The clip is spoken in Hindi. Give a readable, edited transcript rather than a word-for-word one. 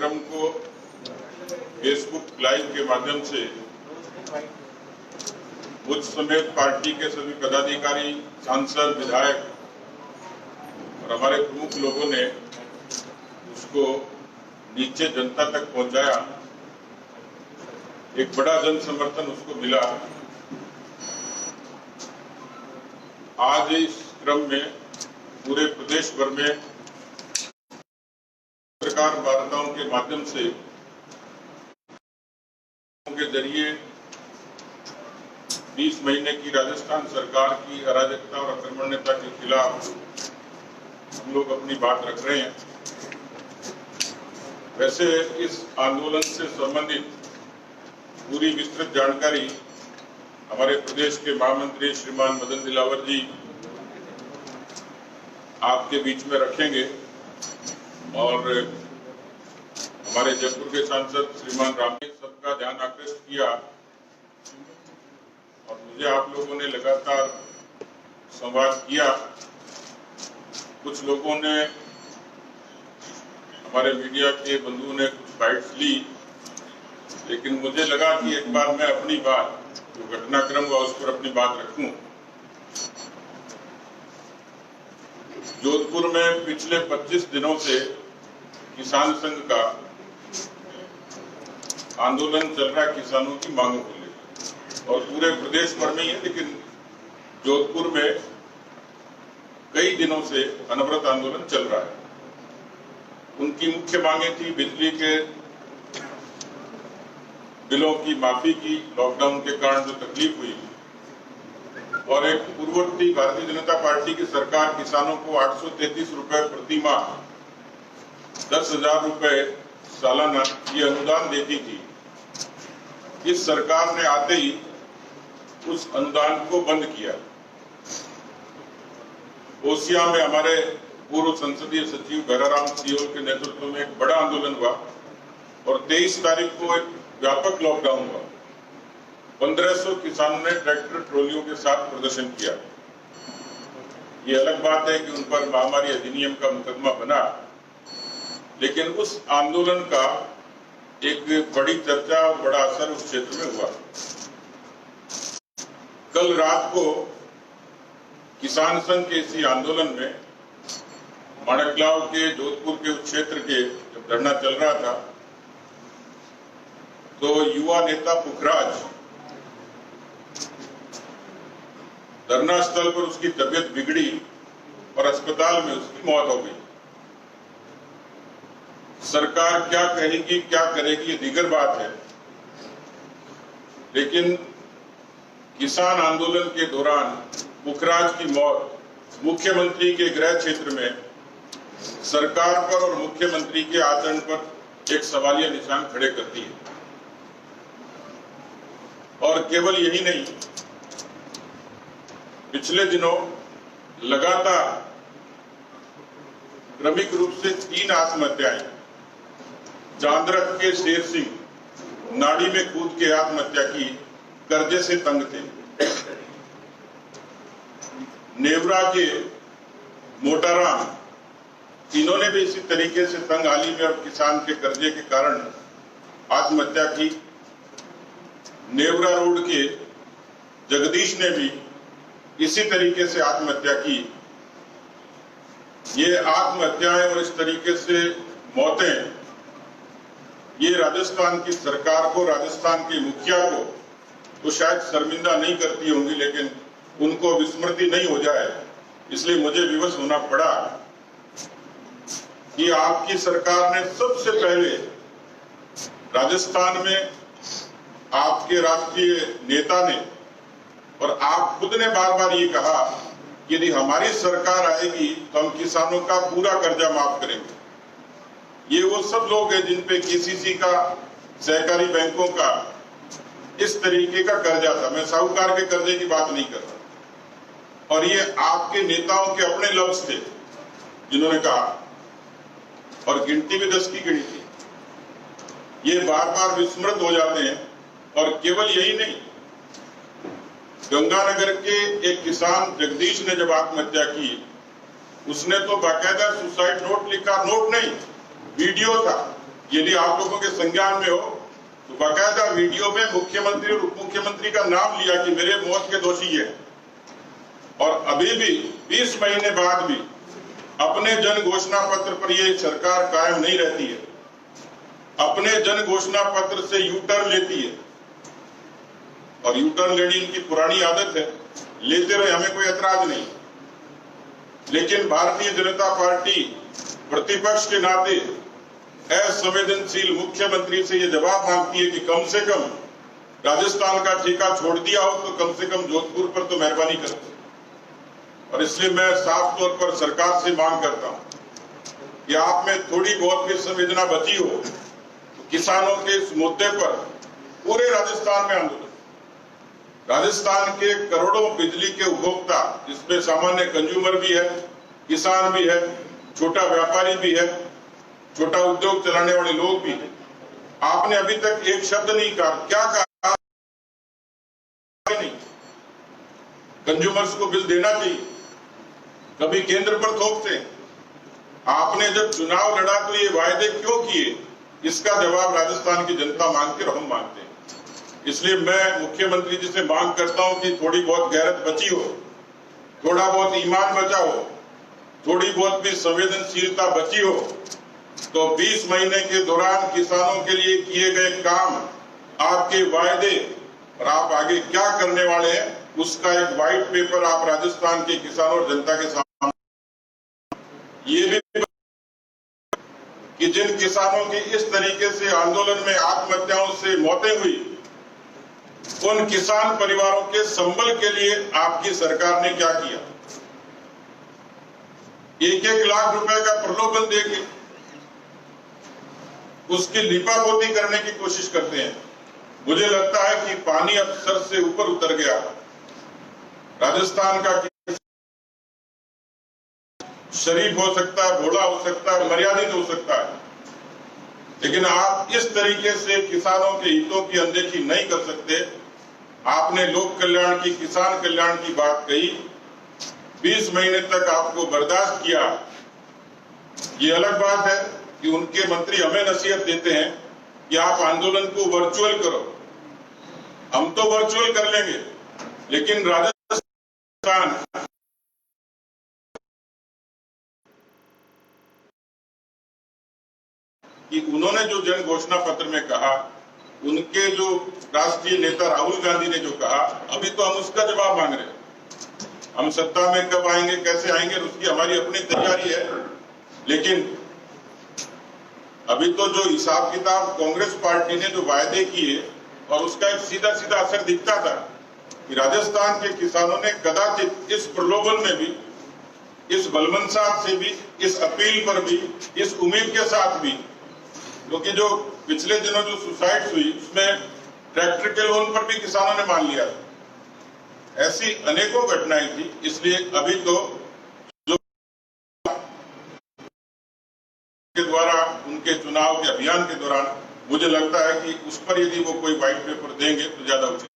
कार्यक्रम को फेसबुक लाइव के माध्यम से मुझ समेत पार्टी के सभी पदाधिकारी, सांसद, विधायक और हमारे प्रमुख लोगों ने उसको नीचे जनता तक पहुंचाया। एक बड़ा जन समर्थन उसको मिला। आज इस क्रम में पूरे प्रदेश भर में पत्रकार वार्ताओं के माध्यम से के जरिए 20 महीने की राजस्थान सरकार की अराजकता और अकर्मण्यता के खिलाफ हम लोग अपनी बात रख रहे हैं। वैसे इस आंदोलन से संबंधित पूरी विस्तृत जानकारी हमारे प्रदेश के महामंत्री श्रीमान मदन दिलावर जी आपके बीच में रखेंगे और हमारे जयपुर के सांसद श्रीमान राम ने सबका ध्यान आकृष्ट किया और मुझे आप लोगों ने लगातार संवाद किया। कुछ लोगों ने, हमारे मीडिया के बंधुओं ने कुछ बाइट्स ली, लेकिन मुझे लगा कि एक बार मैं अपनी बात, जो घटनाक्रम हुआ उस पर अपनी बात रखूं। जोधपुर में पिछले 25 दिनों से किसान संघ का आंदोलन चल रहा है किसानों की मांगों को लेकर, और पूरे प्रदेश भर में ही है, लेकिन जोधपुर में कई दिनों से अनवरत आंदोलन चल रहा है। उनकी मुख्य मांगे थी बिजली के बिलों की माफी की, लॉकडाउन के कारण जो तकलीफ हुई, और एक पूर्ववर्ती भारतीय जनता पार्टी की सरकार किसानों को 833 रुपए प्रति माह 10,000 रुपए सालाना ये अनुदान देती थी। इस सरकार ने आते ही उस अनुदान को बंद किया। ओसिया में हमारे पूर्व संसदीय सचिव भैराराम सियोल के नेतृत्व में एक बड़ा आंदोलन हुआ और 23 तारीख को एक व्यापक लॉकडाउन हुआ। 1500 किसानों ने ट्रैक्टर ट्रॉलियों के साथ प्रदर्शन किया। ये अलग बात है कि उन पर महामारी अधिनियम का मुकदमा बना, लेकिन उस आंदोलन का एक बड़ी चर्चा और बड़ा असर उस क्षेत्र में हुआ। कल रात को किसान संघ के इसी आंदोलन में माणकलाव के जोधपुर के उस क्षेत्र के जब धरना चल रहा था, तो युवा नेता पुखराज धरना स्थल पर उसकी तबीयत बिगड़ी और अस्पताल में उसकी मौत हो गई। सरकार क्या कहेगी, क्या करेगी, ये दीगर बात है, लेकिन किसान आंदोलन के दौरान पुखराज की मौत मुख्यमंत्री के गृह क्षेत्र में सरकार पर और मुख्यमंत्री के आचरण पर एक सवालिया निशान खड़े करती है। और केवल यही नहीं, पिछले दिनों लगातार क्रमिक रूप से 3 आत्महत्याएं, चांद्रक के शेर सिंह नाड़ी में कूद के आत्महत्या की, कर्जे से तंग थे। नेवरा के मोटाराम, इन्होंने भी इसी तरीके से तंग हाली में और किसान के कर्जे के कारण आत्महत्या की। नेवरा रोड के जगदीश ने भी इसी तरीके से आत्महत्या की। ये आत्महत्याएं और इस तरीके से मौतें, ये राजस्थान की सरकार को, राजस्थान के मुखिया को तो शायद शर्मिंदा नहीं करती होंगी, लेकिन उनको विस्मृति नहीं हो जाए, इसलिए मुझे विवश होना पड़ा कि आपकी सरकार ने सबसे पहले राजस्थान में आपके राष्ट्रीय नेता ने और आप खुद ने बार बार ये कहा कि यदि हमारी सरकार आएगी तो हम किसानों का पूरा कर्जा माफ करेंगे। ये वो सब लोग हैं जिन पे केसीसी का, सहकारी बैंकों का इस तरीके का कर्जा था। मैं साहूकार के कर्जे की बात नहीं कर रहा। और ये आपके नेताओं के अपने लफ्ज थे जिन्होंने कहा, और गिनती भी 10 की गिनी थी। ये बार बार विस्मृत हो जाते हैं। और केवल यही नहीं, गंगानगर के एक किसान जगदीश ने जब आत्महत्या की, उसने तो बाकायदा सुसाइड नोट लिखा, नोट नहीं वीडियो था, यदि आप लोगों के संज्ञान में हो तो बाकायदा वीडियो में मुख्यमंत्री और उप मुख्यमंत्री का नाम लिया कि मेरे मौत के दोषी है, और अभी भी 20 महीने बाद भी अपने जन घोषणा पत्र पर ये सरकार कायम नहीं रहती है, अपने जन घोषणा पत्र से यू टर्न लेती है। और यू टर्न लेनी इनकी पुरानी आदत है, लेते रहे, हमें कोई ऐतराज नहीं। लेकिन भारतीय जनता पार्टी प्रतिपक्ष के नाते असंवेदनशील मुख्यमंत्री से ये जवाब मांगती है कि कम से कम राजस्थान का ठेका छोड़ दिया हो तो कम से कम जोधपुर पर तो मेहरबानी करो। और इसलिए मैं साफ तौर पर सरकार से मांग करता हूं कि आप में थोड़ी बहुत भी संवेदना बची हो तो किसानों के इस मुद्दे पर पूरे राजस्थान में आंदोलन, राजस्थान के करोड़ों बिजली के उपभोक्ता, जिसमें सामान्य कंज्यूमर भी है, किसान भी है, छोटा व्यापारी भी है, छोटा उद्योग चलाने वाले लोग भी हैं। आपने अभी तक एक शब्द नहीं कहा, क्या कहा? नहीं, कंज्यूमर्स को बिल देना चाहिए, कभी केंद्र पर थोपते हैं। आपने जब चुनाव लड़ा तो ये वायदे क्यों किए, इसका जवाब राजस्थान की जनता मांगती और हम मांगते हैं। इसलिए मैं मुख्यमंत्री जी से मांग करता हूं कि थोड़ी बहुत गैरत बची हो, थोड़ा बहुत ईमान बचा हो, थोड़ी बहुत भी संवेदनशीलता बची हो तो 20 महीने के दौरान किसानों के लिए किए गए काम, आपके वायदे और आप आगे क्या करने वाले हैं, उसका एक व्हाइट पेपर आप राजस्थान के किसानों और जनता के सामने, ये भी कि जिन किसानों की इस तरीके से आंदोलन में आत्महत्याओं से मौतें हुई, उन किसान परिवारों के संबल के लिए आपकी सरकार ने क्या किया? 1-1 लाख रुपए का प्रलोभन देके उसकी लिपापोती करने की कोशिश करते हैं। मुझे लगता है कि पानी अब सर से ऊपर उतर गया। राजस्थान का शरीफ हो सकता है, भोला हो सकता है, मर्यादित हो सकता है, लेकिन आप इस तरीके से किसानों के हितों की अनदेखी नहीं कर सकते। आपने लोक कल्याण की, किसान कल्याण की बात कही, 20 महीने तक आपको बर्दाश्त किया। ये अलग बात है कि उनके मंत्री हमें नसीहत देते हैं कि आप आंदोलन को वर्चुअल करो। हम तो वर्चुअल कर लेंगे, लेकिन राजस्थान कि उन्होंने जो जन घोषणा पत्र में कहा, उनके जो राष्ट्रीय नेता राहुल गांधी ने जो कहा, अभी तो हम उसका जवाब मांग रहे हैं। हम सत्ता में कब आएंगे, कैसे आएंगे, उसकी हमारी अपनी तैयारी है। लेकिन अभी तो जो हिसाब किताब कांग्रेस पार्टी ने जो वायदे किए और उसका एक सीधा सीधा असर दिखता था कि राजस्थान के किसानों ने कदाचित इस प्रलोभन में भी, इस बलवंसात से भी, इस अपील पर भी, इस उम्मीद के साथ भी, क्योंकि जो पिछले दिनों जो सुसाइड हुई उसमें ट्रैक्टर के लोन पर भी किसानों ने मान लिया। ऐसी अनेकों घटनाएं थी। इसलिए अभी तो जो के द्वारा उनके चुनाव के अभियान के दौरान मुझे लगता है कि उस पर यदि वो कोई व्हाइट पेपर देंगे तो ज्यादा उचित।